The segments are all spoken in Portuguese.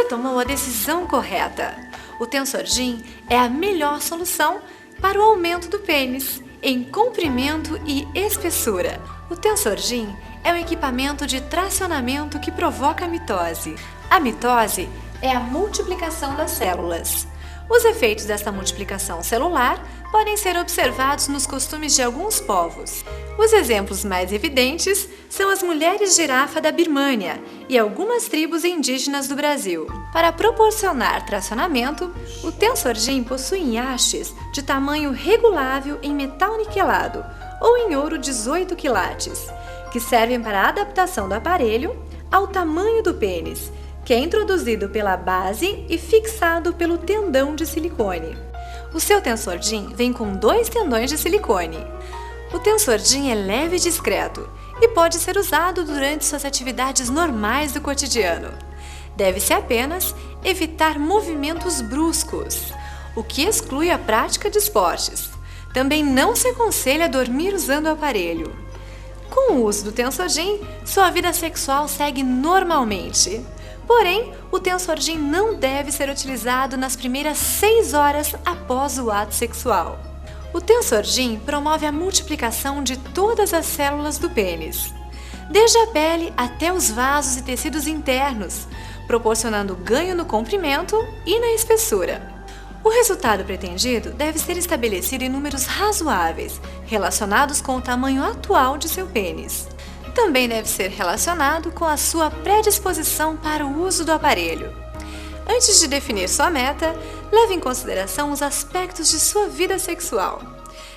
Você tomou a decisão correta. O Tensor-Gym é a melhor solução para o aumento do pênis, em comprimento e espessura. O Tensor-Gym é um equipamento de tracionamento que provoca a mitose. A mitose é a multiplicação das células. Os efeitos dessa multiplicação celular podem ser observados nos costumes de alguns povos. Os exemplos mais evidentes são as mulheres girafa da Birmânia e algumas tribos indígenas do Brasil. Para proporcionar tracionamento, o Tensor-Gym possui hastes de tamanho regulável em metal niquelado ou em ouro 18 quilates, que servem para a adaptação do aparelho ao tamanho do pênis, que é introduzido pela base e fixado pelo tendão de silicone. O seu Tensor-Gym vem com 2 tendões de silicone. O Tensor-Gym é leve e discreto e pode ser usado durante suas atividades normais do cotidiano. Deve-se apenas evitar movimentos bruscos, o que exclui a prática de esportes. Também não se aconselha dormir usando o aparelho. Com o uso do Tensor-Gym, sua vida sexual segue normalmente. Porém, o Tensor-Gym não deve ser utilizado nas primeiras 6 horas após o ato sexual. O Tensor-Gym promove a multiplicação de todas as células do pênis, desde a pele até os vasos e tecidos internos, proporcionando ganho no comprimento e na espessura. O resultado pretendido deve ser estabelecido em números razoáveis, relacionados com o tamanho atual de seu pênis. Também deve ser relacionado com a sua predisposição para o uso do aparelho. Antes de definir sua meta, leve em consideração os aspectos de sua vida sexual.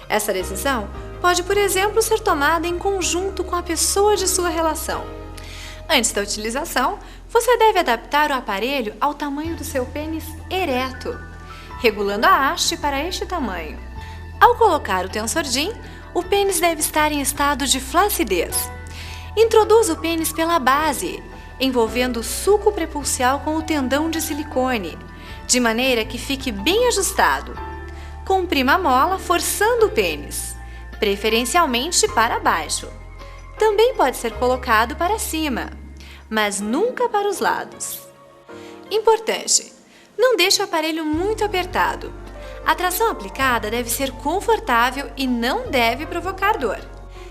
Essa decisão pode, por exemplo, ser tomada em conjunto com a pessoa de sua relação. Antes da utilização, você deve adaptar o aparelho ao tamanho do seu pênis ereto, regulando a haste para este tamanho. Ao colocar o Tensor-Gym, o pênis deve estar em estado de flacidez. Introduza o pênis pela base, envolvendo o suco prepulsial com o tendão de silicone, de maneira que fique bem ajustado. Comprima a mola forçando o pênis, preferencialmente para baixo. Também pode ser colocado para cima, mas nunca para os lados. Importante: não deixe o aparelho muito apertado. A tração aplicada deve ser confortável e não deve provocar dor.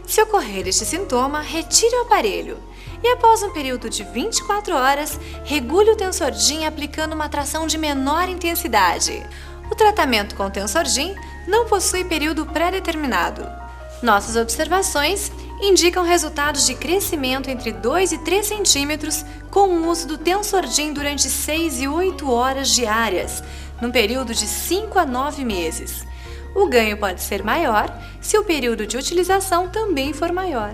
Se ocorrer este sintoma, retire o aparelho e, após um período de 24 horas, regule o Tensor-Gym aplicando uma tração de menor intensidade. O tratamento com o Tensor-Gym não possui período pré-determinado. Nossas observações indicam resultados de crescimento entre 2 e 3 centímetros com o uso do Tensor-Gym durante 6 e 8 horas diárias, num período de 5 a 9 meses. O ganho pode ser maior se o período de utilização também for maior.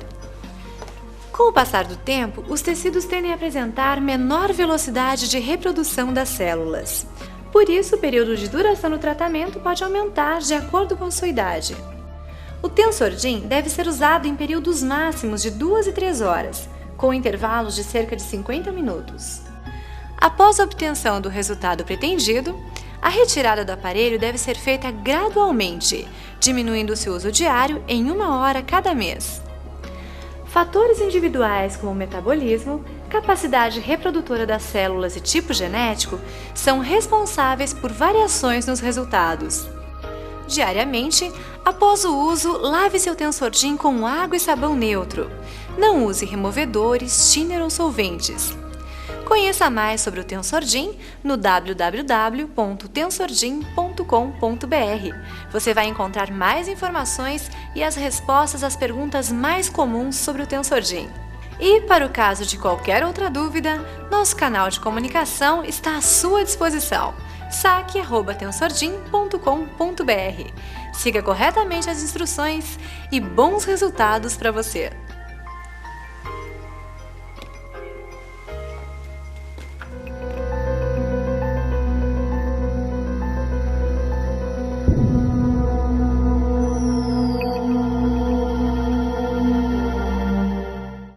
Com o passar do tempo, os tecidos tendem a apresentar menor velocidade de reprodução das células. Por isso, o período de duração do tratamento pode aumentar de acordo com a sua idade. O Tensor-Gym deve ser usado em períodos máximos de 2 e 3 horas, com intervalos de cerca de 50 minutos. Após a obtenção do resultado pretendido, a retirada do aparelho deve ser feita gradualmente, diminuindo seu uso diário em 1 hora cada mês. Fatores individuais como o metabolismo, capacidade reprodutora das células e tipo genético são responsáveis por variações nos resultados. Diariamente, após o uso, lave seu Tensor-Gym com água e sabão neutro. Não use removedores, thinner ou solventes. Conheça mais sobre o Tensor-Gym no www.tensorgym.com.br. Você vai encontrar mais informações e as respostas às perguntas mais comuns sobre o Tensor-Gym. E, para o caso de qualquer outra dúvida, nosso canal de comunicação está à sua disposição. saque@tensorgym.com.br. Siga corretamente as instruções e bons resultados para você!